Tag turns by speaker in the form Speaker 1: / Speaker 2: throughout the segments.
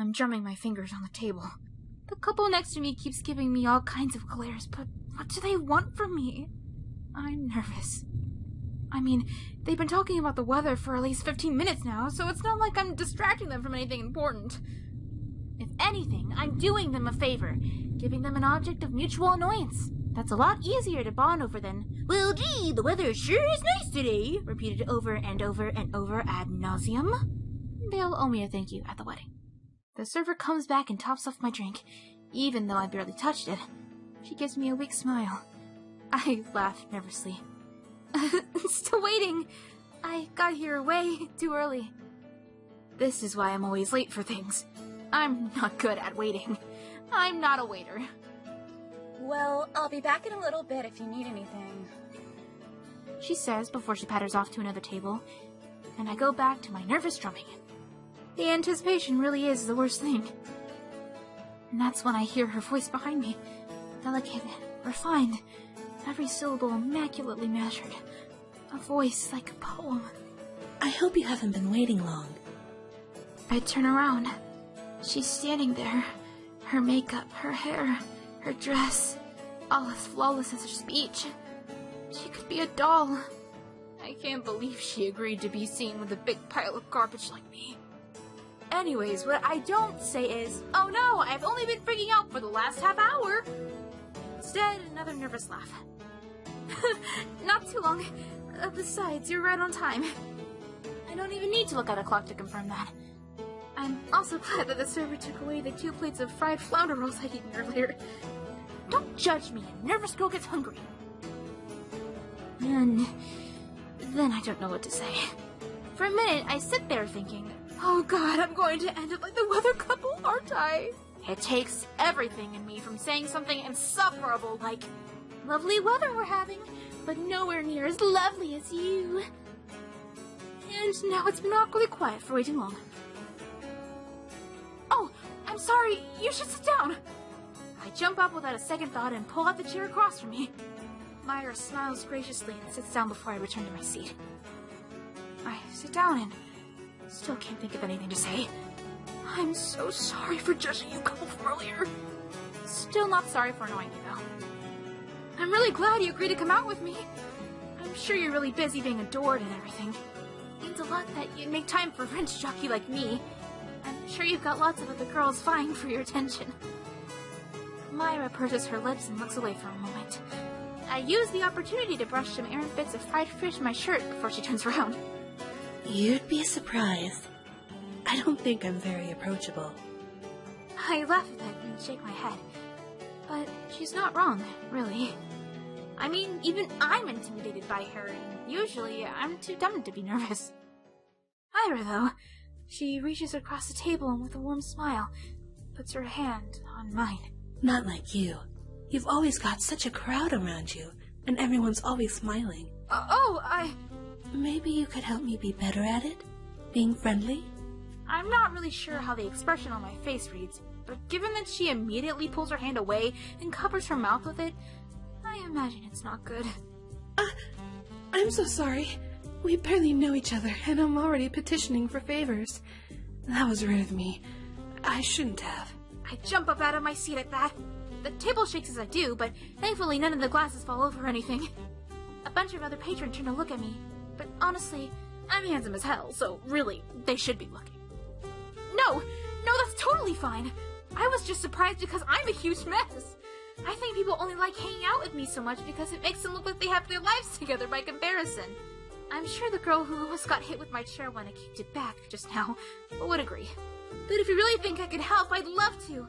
Speaker 1: I'm drumming my fingers on the table. The couple next to me keeps giving me all kinds of glares, but what do they want from me? I'm nervous. I mean, they've been talking about the weather for at least 15 minutes now, so it's not like I'm distracting them from anything important. If anything, I'm doing them a favor, giving them an object of mutual annoyance. That's a lot easier to bond over than, "Well, gee, the weather sure is nice today," repeated over and over and over ad nauseum. They'll owe me a thank you at the wedding. The server comes back and tops off my drink, even though I barely touched it. She gives me a weak smile. I laugh nervously. Still waiting. I got here way too early. This is why I'm always late for things. I'm not good at waiting. I'm not a waiter.
Speaker 2: Well, I'll be back in a little bit if you need anything,
Speaker 1: she says before she patters off to another table, and I go back to my nervous drumming. The anticipation really is the worst thing. And that's when I hear her voice behind me. Delicate, refined, every syllable immaculately measured. A voice like a poem.
Speaker 3: I hope you haven't been waiting long.
Speaker 1: I turn around. She's standing there. Her makeup, her hair, her dress, all as flawless as her speech. She could be a doll. I can't believe she agreed to be seen with a big pile of garbage like me. Anyways, what I don't say is, "Oh no, I've only been freaking out for the last half hour." Instead, another nervous laugh. Not too long. Besides, you're right on time. I don't even need to look at a clock to confirm that. I'm also glad that the server took away the 2 plates of fried flounder rolls I'd eaten earlier. Don't judge me, a nervous girl gets hungry. And then I don't know what to say. For a minute, I sit there thinking, oh god, I'm going to end up like the weather couple, aren't I? It takes everything in me from saying something insufferable like, lovely weather we're having, but nowhere near as lovely as you. And now it's been awkwardly quiet for way too long. Oh, I'm sorry, you should sit down. I jump up without a second thought and pull out the chair across from me. Myra smiles graciously and sits down before I return to my seat. I sit down and still can't think of anything to say. I'm so sorry for judging you a couple from earlier. Still not sorry for annoying you, though. I'm really glad you agreed to come out with me. I'm sure you're really busy being adored and everything. It means a lot that you'd make time for a wrench jockey like me. I'm sure you've got lots of other girls vying for your attention. Myra purses her lips and looks away for a moment. I use the opportunity to brush some errant bits of fried fish in my shirt before she turns around.
Speaker 3: You'd be surprised. I don't think I'm very approachable.
Speaker 1: I laugh a bit and shake my head. But she's not wrong, really. I mean, even I'm intimidated by her, and usually I'm too dumb to be nervous. Myra, though, she reaches across the table and with a warm smile, puts her hand on mine.
Speaker 3: Not like you. You've always got such a crowd around you, and everyone's always smiling.
Speaker 1: Maybe
Speaker 3: you could help me be better at it? Being friendly?
Speaker 1: I'm not really sure how the expression on my face reads, but given that she immediately pulls her hand away and covers her mouth with it, I imagine it's not good.
Speaker 4: I'm so sorry. We barely know each other, and I'm already petitioning for favors. That was rude of me. I shouldn't have.
Speaker 1: I jump up out of my seat at that. The table shakes as I do, but thankfully none of the glasses fall over or anything. A bunch of other patrons turn to look at me, but honestly, I'm handsome as hell, so really, they should be looking. No, that's totally fine. I was just surprised because I'm a huge mess. I think people only like hanging out with me so much because it makes them look like they have their lives together by comparison. I'm sure the girl who almost got hit with my chair when I kicked it back just now would agree. But if you really think I could help, I'd love to.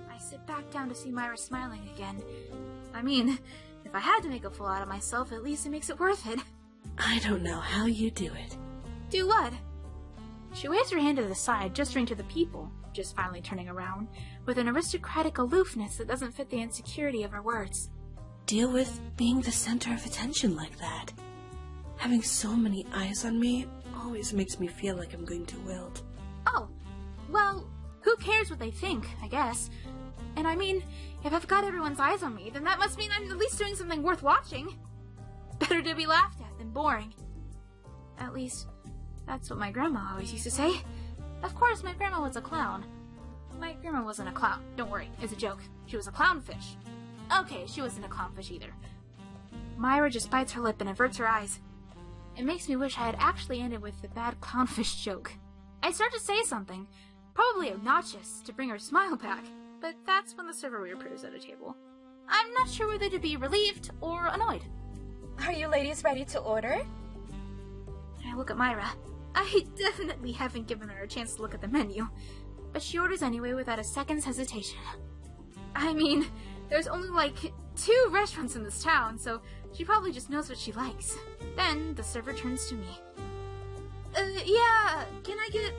Speaker 1: I sit back down to see Myra smiling again. I mean, if I had to make a fool out of myself, at least it makes it worth it.
Speaker 3: I don't know how you do it.
Speaker 1: Do what? She waves her hand to the side, gesturing to the people, just finally turning around, with an aristocratic aloofness that doesn't fit the insecurity of her words.
Speaker 3: Deal with being the center of attention like that. Having so many eyes on me always makes me feel like I'm going to wilt.
Speaker 1: Oh, well, who cares what they think, I guess. And I mean, if I've got everyone's eyes on me, then that must mean I'm at least doing something worth watching. Better to be laughed at than boring. At least, that's what my grandma always used to say. Of course, my grandma was a clown. My grandma wasn't a clown. Don't worry, it's a joke. She was a clownfish. Okay, she wasn't a clownfish either. Myra just bites her lip and averts her eyes. It makes me wish I had actually ended with the bad clownfish joke. I start to say something, probably obnoxious, to bring her smile back, but that's when the server reappears at a table. I'm not sure whether to be relieved or annoyed.
Speaker 2: Are you ladies ready to order?
Speaker 1: I look at Myra. I definitely haven't given her a chance to look at the menu, but she orders anyway without a second's hesitation. I mean, there's only like 2 restaurants in this town, so she probably just knows what she likes. Then the server turns to me. Yeah, can I get,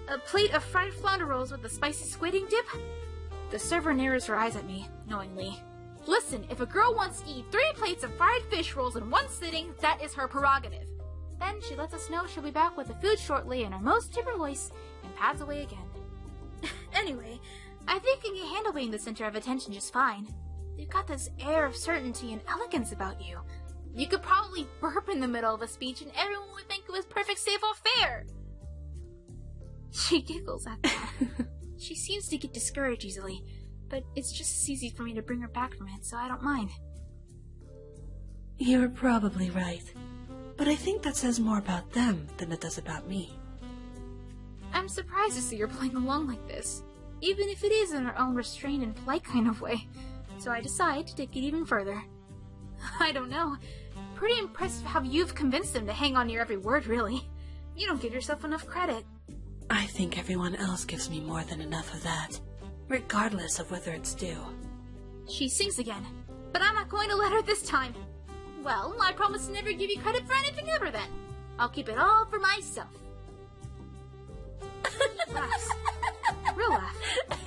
Speaker 1: a plate of fried flounder rolls with the spicy squid ink dip? The server narrows her eyes at me, knowingly. Listen, if a girl wants to eat 3 plates of fried fish rolls in one sitting, that is her prerogative. Then she lets us know she'll be back with the food shortly in her most chipper voice, and pads away again. Anyway, I think you can handle being the center of attention just fine. You've got this air of certainty and elegance about you. You could probably burp in the middle of a speech and everyone would think it was perfect, safe, or fair. She giggles at that. She seems to get discouraged easily, but it's just as easy for me to bring her back from it, so I don't mind.
Speaker 3: You're probably right. But I think that says more about them than it does about me.
Speaker 1: I'm surprised to see her playing along like this, even if it is in her own restrained and polite kind of way. So I decide to take it even further. I don't know. Pretty impressive how you've convinced them to hang on to your every word, really. You don't give yourself enough credit.
Speaker 3: I think everyone else gives me more than enough of that, regardless of whether it's due.
Speaker 1: She sings again, but I'm not going to let her this time. Well, I promise to never give you credit for anything ever then. I'll keep it all for myself. Laughs. Real laugh.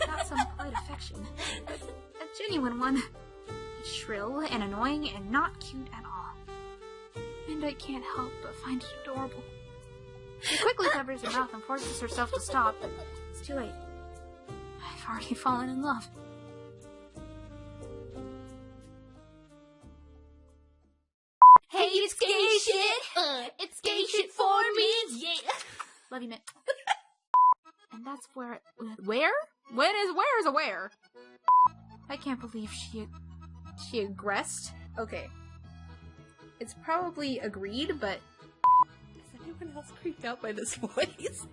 Speaker 1: Not some polite affection, but a genuine one. It's shrill and annoying and not cute at all. And I can't help but find it adorable. She quickly covers her mouth and forces herself to stop, but it's too late. I've already fallen in love. Hey, it's gay shit! It's gay shit for me! Yeah! Love you, Mitt. And that's where... Where? Where's a where? I can't believe she aggressed? Okay. It's probably agreed, but...
Speaker 3: Is anyone else creeped out by this voice?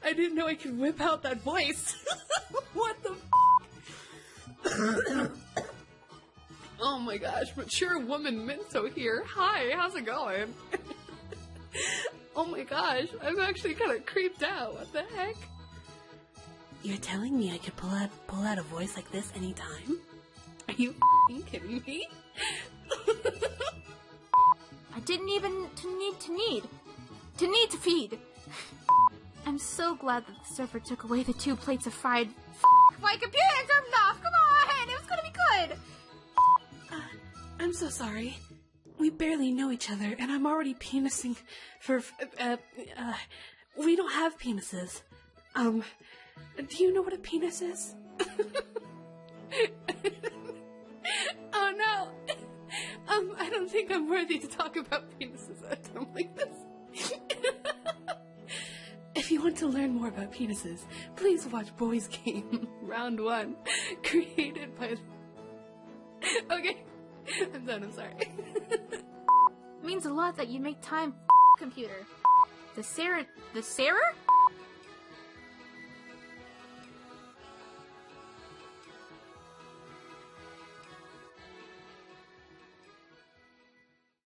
Speaker 3: I didn't know I could whip out that voice. What the f***? Oh my gosh, mature woman Minto here. Hi, how's it going? Oh my gosh, I'm actually kind of creeped out. What the heck? You're telling me I could pull out a voice like this anytime? Are you f***ing kidding me?
Speaker 1: I didn't even need to feed. I'm so glad that the server took away the 2 plates of fried. My computer turned off. Come on, it was gonna be good.
Speaker 4: I'm so sorry. We barely know each other, and I'm already penising for, we don't have penises. Do you know what a penis is? Oh no! I don't think I'm worthy to talk about penises at a time like this. If you want to learn more about penises, please watch Boys Game, Round 1, created by... Okay, I'm done, I'm sorry.
Speaker 1: It means a lot that you make time, computer. The Sarah?